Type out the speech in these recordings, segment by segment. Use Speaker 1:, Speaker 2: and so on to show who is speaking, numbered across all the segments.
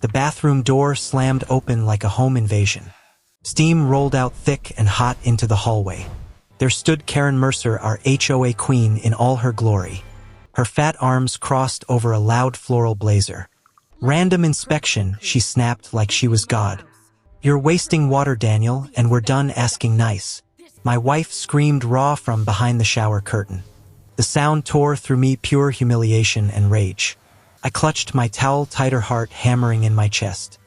Speaker 1: The bathroom door slammed open like a home invasion. Steam rolled out thick and hot into the hallway. There stood Karen Mercer, our HOA queen in all her glory. Her fat arms crossed over a loud floral blazer. "Random inspection," she snapped like she was God. "You're wasting water, Daniel, and we're done asking nice." My wife screamed raw from behind the shower curtain. The sound tore through me, pure humiliation and rage. I clutched my towel tighter, heart hammering in my chest.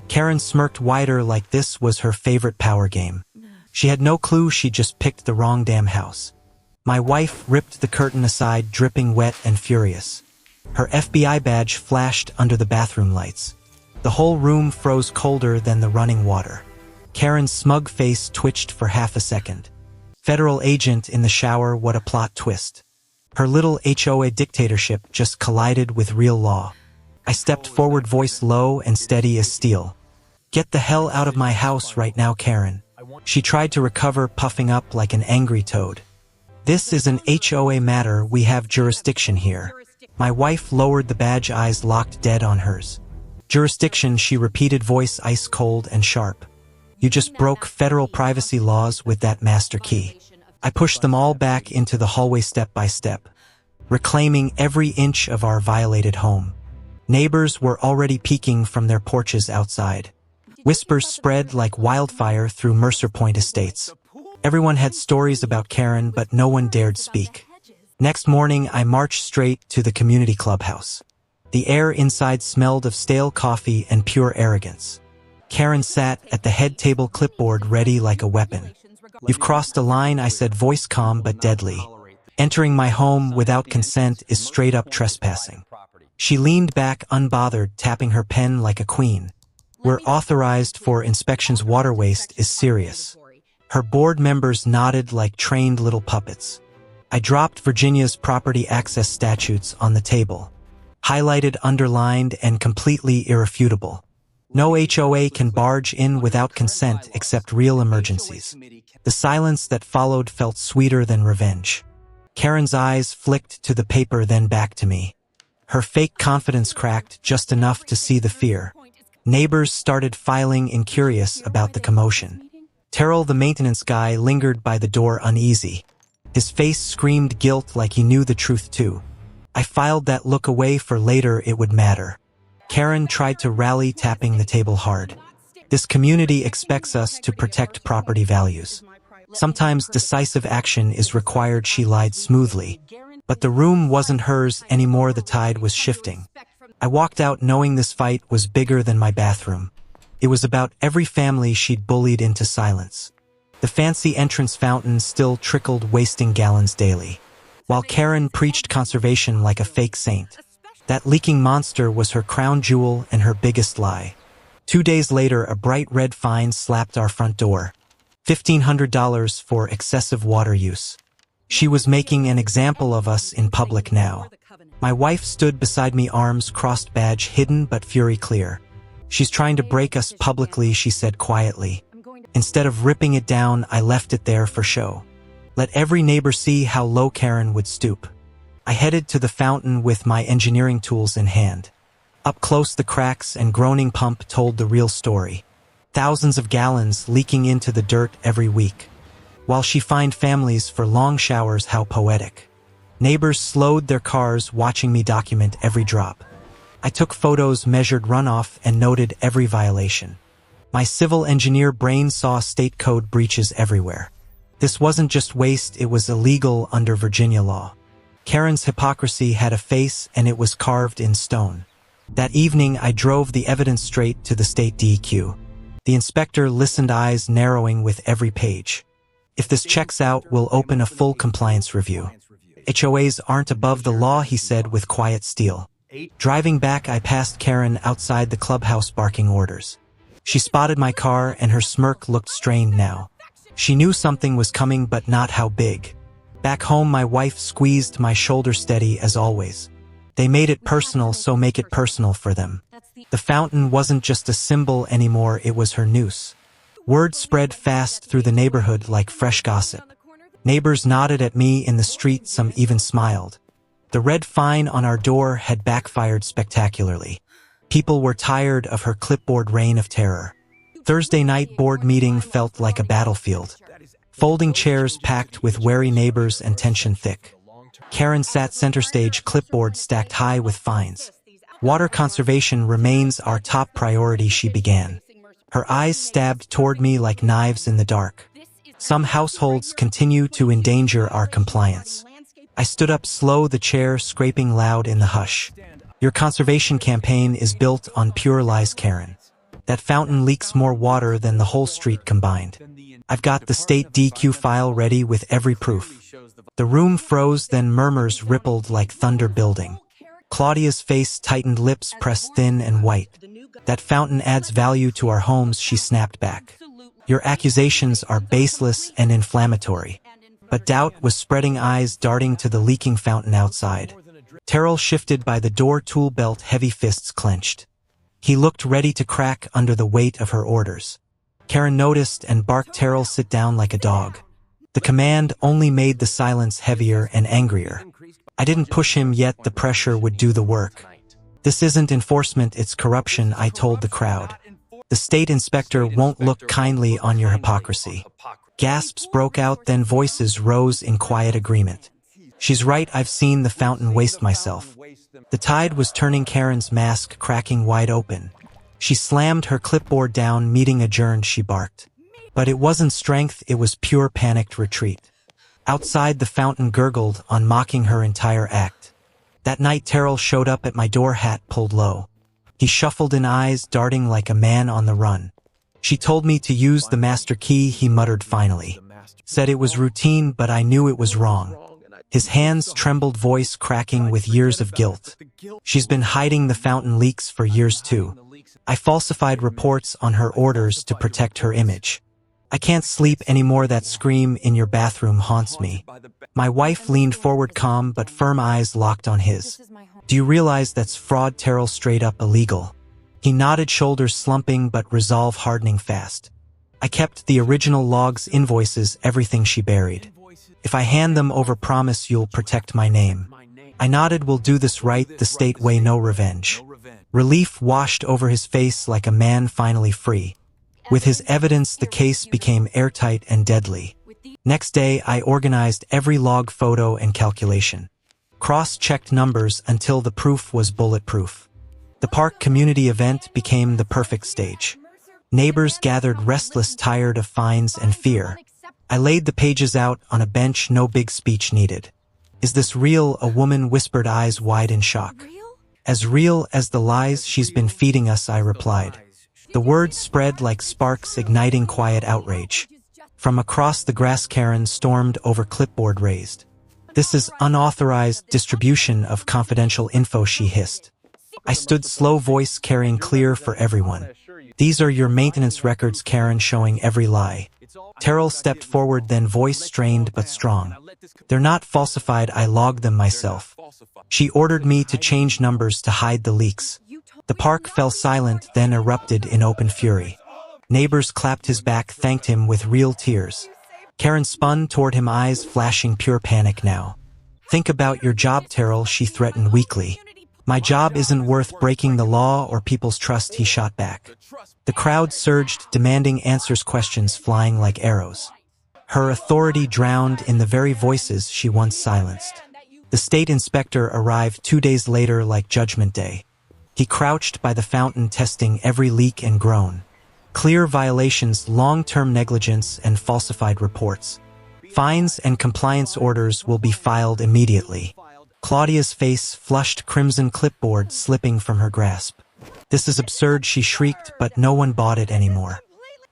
Speaker 1: Karen smirked wider like this was her favorite power game. She had no clue she'd just picked the wrong damn house. My wife ripped the curtain aside, dripping wet and furious. Her FBI badge flashed under the bathroom lights. The whole room froze colder than the running water. Karen's smug face twitched for half a second. Federal agent in the shower, what a plot twist. Her little HOA dictatorship just collided with real law. I stepped forward, voice low and steady as steel. "Get the hell out of my house right now, Karen." She tried to recover, puffing up like an angry toad. "This is an HOA matter, we have jurisdiction here." My wife lowered the badge, eyes locked dead on hers. "Jurisdiction," she repeated, voice ice cold and sharp. "You just broke federal privacy laws with that master key." I pushed them all back into the hallway step by step, reclaiming every inch of our violated home. Neighbors were already peeking from their porches outside. Whispers spread like wildfire through Mercer Point Estates. Everyone had stories about Karen, but no one dared speak. Next morning, I marched straight to the community clubhouse. The air inside smelled of stale coffee and pure arrogance. Karen sat at the head table, clipboard ready like a weapon. "You've crossed a line," I said, voice calm but deadly. "Entering my home without consent is straight up trespassing." She leaned back unbothered, tapping her pen like a queen. "We're authorized for inspections. Water waste is serious." Her board members nodded like trained little puppets. I dropped Virginia's property access statutes on the table. Highlighted, underlined, and completely irrefutable. No HOA can barge in without consent except real emergencies. The silence that followed felt sweeter than revenge. Karen's eyes flicked to the paper, then back to me. Her fake confidence cracked just enough to see the fear. Neighbors started filing in, curious about the commotion. Terrell, the maintenance guy, lingered by the door, uneasy. His face screamed guilt like he knew the truth too. I filed that look away, for later it would matter. Karen tried to rally, tapping the table hard. "This community expects us to protect property values. Sometimes decisive action is required," she lied smoothly. But the room wasn't hers anymore, the tide was shifting. I walked out knowing this fight was bigger than my bathroom. It was about every family she'd bullied into silence. The fancy entrance fountain still trickled, wasting gallons daily, while Karen preached conservation like a fake saint. That leaking monster was her crown jewel and her biggest lie. 2 days later, a bright red fine slapped our front door. $1,500 for excessive water use. She was making an example of us in public now. My wife stood beside me, arms crossed, badge hidden but fury clear. "She's trying to break us publicly," she said quietly. Instead of ripping it down, I left it there for show. Let every neighbor see how low Karen would stoop. I headed to the fountain with my engineering tools in hand. Up close, the cracks and groaning pump told the real story. Thousands of gallons leaking into the dirt every week. While she fined families for long showers, how poetic. Neighbors slowed their cars, watching me document every drop. I took photos, measured runoff, and noted every violation. My civil engineer brain saw state code breaches everywhere. This wasn't just waste, it was illegal under Virginia law. Karen's hypocrisy had a face, and it was carved in stone. That evening, I drove the evidence straight to the state DEQ. The inspector listened, eyes narrowing with every page. "If this checks out, we'll open a full compliance review." "HOAs aren't above the law," he said with quiet steel. Driving back, I passed Karen outside the clubhouse barking orders. She spotted my car, and her smirk looked strained now. She knew something was coming, but not how big. Back home, my wife squeezed my shoulder, steady as always. "They made it personal, so make it personal for them." The fountain wasn't just a symbol anymore, it was her noose. Word spread fast through the neighborhood like fresh gossip. Neighbors nodded at me in the street, some even smiled. The red fine on our door had backfired spectacularly. People were tired of her clipboard reign of terror. Thursday night board meeting felt like a battlefield. Folding chairs packed with wary neighbors and tension thick. Karen sat center stage, clipboard stacked high with fines. Water conservation remains our top priority, she began. Her eyes stabbed toward me like knives in the dark. Some households continue to endanger our compliance. I stood up slow, the chair scraping loud in the hush. Your conservation campaign is built on pure lies, Karen. That fountain leaks more water than the whole street combined. I've got the state DQ file ready with every proof. The room froze, then murmurs rippled like thunder building. Claudia's face tightened, lips pressed thin and white. That fountain adds value to our homes, she snapped back. Your accusations are baseless and inflammatory. But doubt was spreading, eyes darting to the leaking fountain outside. Terrell shifted by the door, tool belt, heavy fists clenched. He looked ready to crack under the weight of her orders. Karen noticed and barked, Terrell, sit down, like a dog. The command only made the silence heavier and angrier. I didn't push him, yet the pressure would do the work. This isn't enforcement, it's corruption, I told the crowd. The state inspector won't look kindly on your hypocrisy. Gasps broke out, then voices rose in quiet agreement. She's right, I've seen the fountain waste myself. The tide was turning, Karen's mask cracking wide open. She slammed her clipboard down, meeting adjourned, she barked. But it wasn't strength, it was pure panicked retreat. Outside, the fountain gurgled, unmocking her entire act. That night Terrell showed up at my door, hat pulled low. He shuffled in, eyes darting like a man on the run. She told me to use the master key, he muttered finally. Said it was routine, but I knew it was wrong. His hands trembled, voice cracking with years of guilt. She's been hiding the fountain leaks for years too. I falsified reports on her orders to protect her image. I can't sleep anymore, that scream in your bathroom haunts me. My wife leaned forward, calm but firm, eyes locked on his. Do you realize that's fraud, Terrell, straight up illegal? He nodded, shoulders slumping but resolve hardening fast. I kept the original logs, invoices, everything she buried. If I hand them over, promise you'll protect my name. I nodded, we'll do this right, the state way, no revenge. Relief washed over his face like a man finally free. With his evidence, the case became airtight and deadly. Next day, I organized every log, photo, and calculation. Cross-checked numbers until the proof was bulletproof. The park community event became the perfect stage. Neighbors gathered, restless, tired of fines and fear. I laid the pages out on a bench, no big speech needed. Is this real? A woman whispered, eyes wide in shock. As real as the lies she's been feeding us, I replied. The words spread like sparks, igniting quiet outrage. From across the grass, Karen stormed over, clipboard raised. This is unauthorized distribution of confidential info, she hissed. I stood, slow voice carrying clear for everyone. These are your maintenance records, Karen, showing every lie. Terrell stepped forward, then voice strained but strong. They're not falsified, I logged them myself. She ordered me to change numbers to hide the leaks. The park fell silent, then erupted in open fury. Neighbors clapped his back, thanked him with real tears. Karen spun toward him, eyes flashing pure panic now. Think about your job, Terrell, she threatened weakly. My job isn't worth breaking the law or people's trust, he shot back. The crowd surged, demanding answers, questions flying like arrows. Her authority drowned in the very voices she once silenced. The state inspector arrived 2 days later like Judgment Day. He crouched by the fountain, testing every leak and groan. Clear violations, long-term negligence, and falsified reports. Fines and compliance orders will be filed immediately. Claudia's face flushed crimson, clipboard slipping from her grasp. This is absurd, she shrieked, but no one bought it anymore.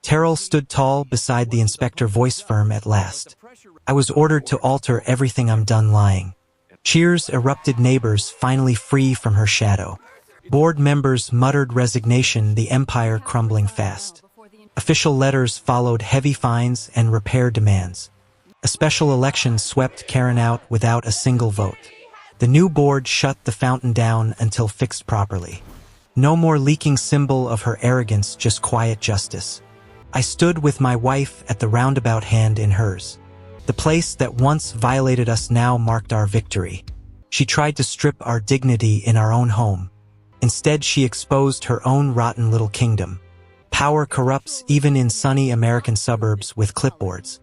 Speaker 1: Terrell stood tall beside the inspector, voice firm at last. I was ordered to alter everything, I'm done lying. Cheers erupted, neighbors finally free from her shadow. Board members muttered resignation, the empire crumbling fast. Official letters followed, heavy fines and repair demands. A special election swept Karen out without a single vote. The new board shut the fountain down until fixed properly. No more leaking, symbol of her arrogance, just quiet justice. I stood with my wife at the roundabout, hand in hers. The place that once violated us now marked our victory. She tried to strip our dignity in our own home. Instead, she exposed her own rotten little kingdom. Power corrupts even in sunny American suburbs with clipboards.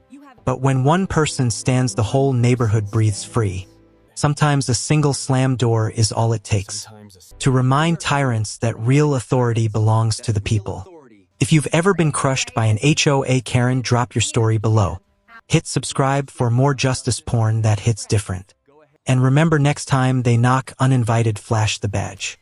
Speaker 1: But when one person stands, the whole neighborhood breathes free. Sometimes a single slam door is all it takes to remind tyrants that real authority belongs to the people. If you've ever been crushed by an HOA Karen, drop your story below. Hit subscribe for more justice porn that hits different. And remember, next time they knock uninvited, flash the badge.